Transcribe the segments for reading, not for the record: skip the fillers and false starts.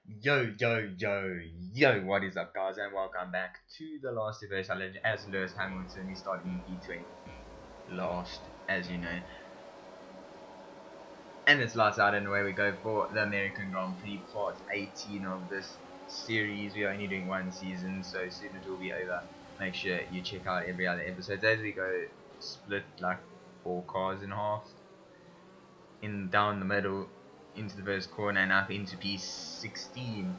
Yo, what is up, guys, and welcome back to the Last of Us Challenge as Lewis Hamilton is starting in P20. Last, as you know. And it's lights out, and away we go for the American Grand Prix, part 18 of this series. We're only doing one season, so soon it will be over. Make sure you check out every other episode as we go split like 4 cars in half. In down the middle, into the first corner, and up into P16.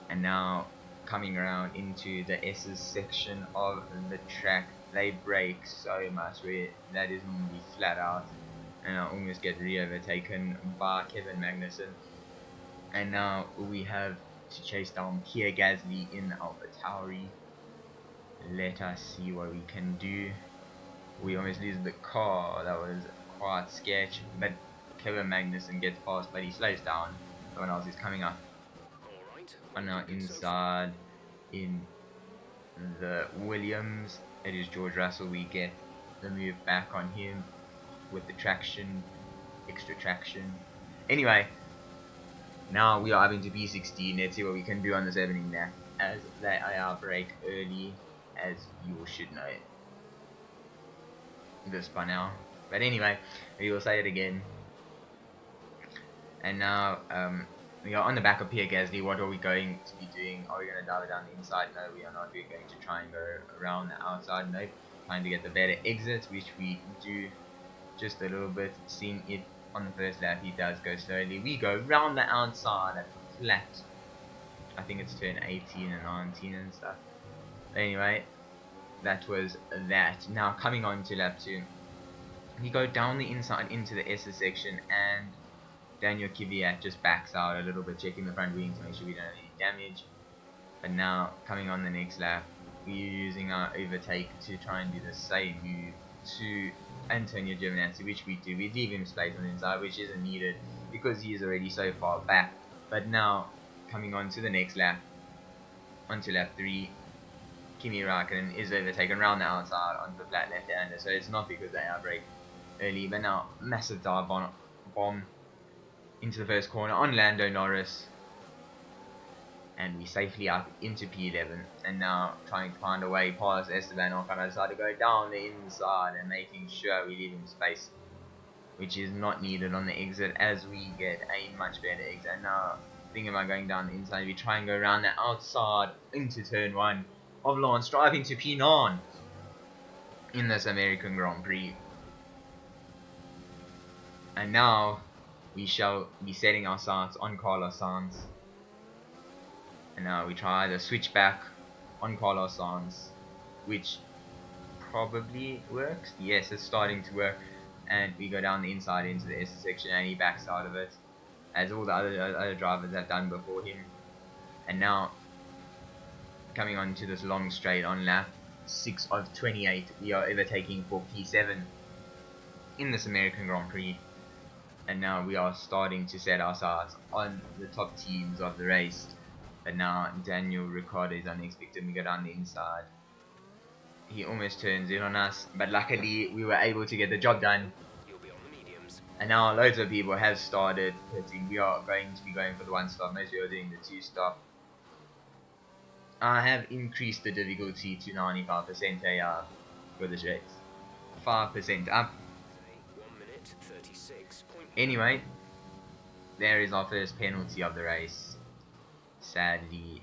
And now coming around into the S's section of the track, they brake so much where that is normally flat out, and I almost get re-overtaken by Kevin Magnussen. And now we have to chase down Pierre Gasly in AlphaTauri. Let us see what we can do. We almost lose the car, that was quite sketch, but Kevin Magnussen gets past, but he slows down. Someone else is coming up on our inside in the Williams. It is George Russell. We get the move back on him with the traction, extra traction. Anyway, now we are up into P16. Let's see what we can do on this opening lap as they are brake early, as you all should know this by now. But anyway, we will say it again. And now we are on the back of Pierre Gasly. What are we going to be doing? Are we going to dive it down the inside? No, we are not. We're going to try and go around the outside. Nope. Trying to get the better exit, which we do just a little bit. Seeing it on the first lap, he does go slowly. We go round the outside at flat. I think it's turn 18 and 19 and stuff. But anyway, that was that. Now coming on to lap 2. We go down the inside into the S section, and Daniel Kvyat just backs out a little bit, checking the front wing to make sure we don't have any damage. But now, coming on the next lap, we're using our overtake to try and do the same move to Antonio Giovinazzi, which we do. We leave him space on the inside, which isn't needed because he is already so far back. But now, coming on to the next lap, onto lap 3, Kimi Raikkonen is overtaken around the outside onto the flat left-hander, so it's not because they are brake early. But now, massive dive bomb into the first corner on Lando Norris, and we safely up into P11, and now trying to find a way past Esteban Ocon. I decided to go down the inside and making sure we leave him space, which is not needed on the exit, as we get a much better exit. And now thinking about going down the inside, we try and go around the outside into turn 1 of Lance, driving to P9 in this American Grand Prix. And now we shall be setting our sights on Carlos Sainz. And now we try the switchback on Carlos Sainz, which probably works. Yes, it's starting to work. And we go down the inside into the S section, and he backs out of it, as all the other drivers have done before him. And now, coming on to this long straight on lap 6 of 28, we are overtaking for P7 in this American Grand Prix. And now we are starting to set our sights on the top teams of the race. But now Daniel Ricciardo is unexpected. We go down the inside. He almost turns in on us, but luckily we were able to get the job done. And now loads of people have started pitting. We are going to be going for the 1-stop. Most people are doing the 2-stop. I have increased the difficulty to 95% AR for this race. 5% up. Anyway, there is our first penalty of the race. Sadly,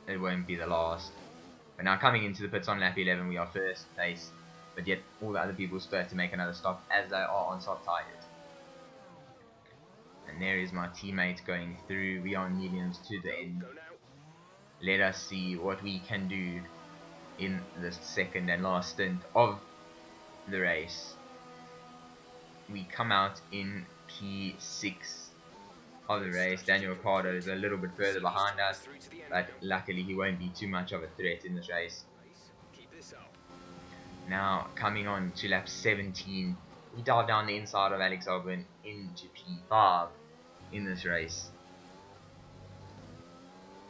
it won't be the last. But now coming into the pits on lap 11, we are first place. But yet all the other people start to make another stop as they are on soft tires. And there is my teammate going through. We are on mediums to the end. Let us see what we can do in the second and last stint of the race. We come out in P6 of the race. Daniel Ricciardo is a little bit further behind us, but luckily he won't be too much of a threat in this race. Now coming on to lap 17, we dive down the inside of Alex Albon into P5 in this race.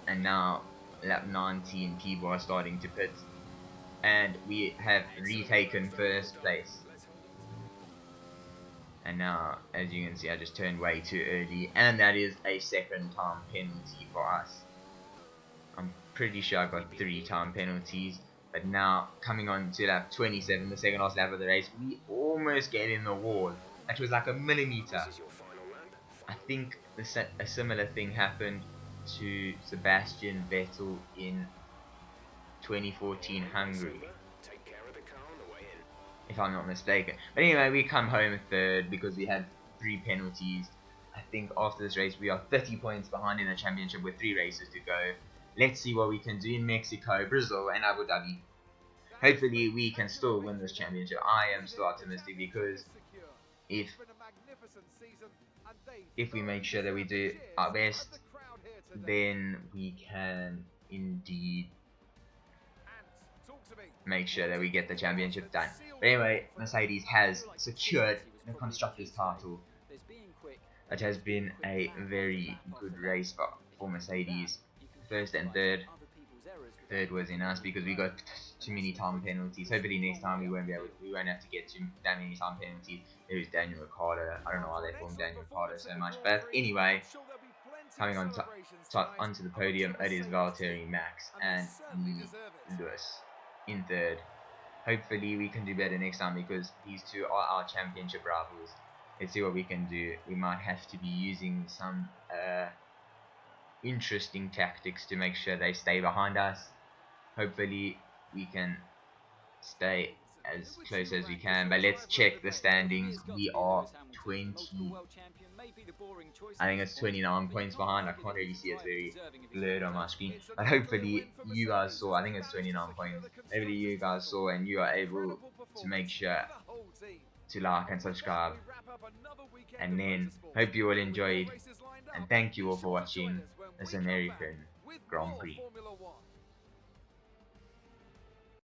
And now lap 19, people are starting to pit, and we have retaken first place. And now, as you can see, I just turned way too early, and that is a second time penalty for us. I'm pretty sure I got 3-time penalties, but now coming on to lap 27, the second last lap of the race, we almost get in the wall. That was like a millimeter. I think a similar thing happened to Sebastian Vettel in 2014 Hungary, if I'm not mistaken. But anyway, we come home third because we had 3 penalties. I think after this race we are 30 points behind in the championship with 3 races to go. Let's see what we can do in Mexico, Brazil and Abu Dhabi. Hopefully we can still win this championship. I am still optimistic because if we make sure that we do our best, then we can indeed make sure that we get the championship done. But anyway, Mercedes has secured the constructors title. It has been a very good race for Mercedes. First and third. Third was in us because we got too many time penalties. Hopefully next time we won't have to get too that many time penalties. There's Daniel Ricciardo. I don't know why they formed Daniel Ricciardo so much, but anyway, coming on onto the podium, it is Valtteri, Max, and me, Lewis, in third. Hopefully we can do better next time because these two are our championship rivals. Let's see what we can do. We might have to be using some interesting tactics to make sure they stay behind us. Hopefully we can stay as close as we can, but let's check the standings. We are 20, I think it's 29 points behind. I can't really see, it's very blurred on my screen, but hopefully you guys saw. I think it's 29 points. Hopefully you guys saw and you are able to make sure to like and subscribe, and then hope you all enjoyed, and thank you all for watching this American Grand Prix.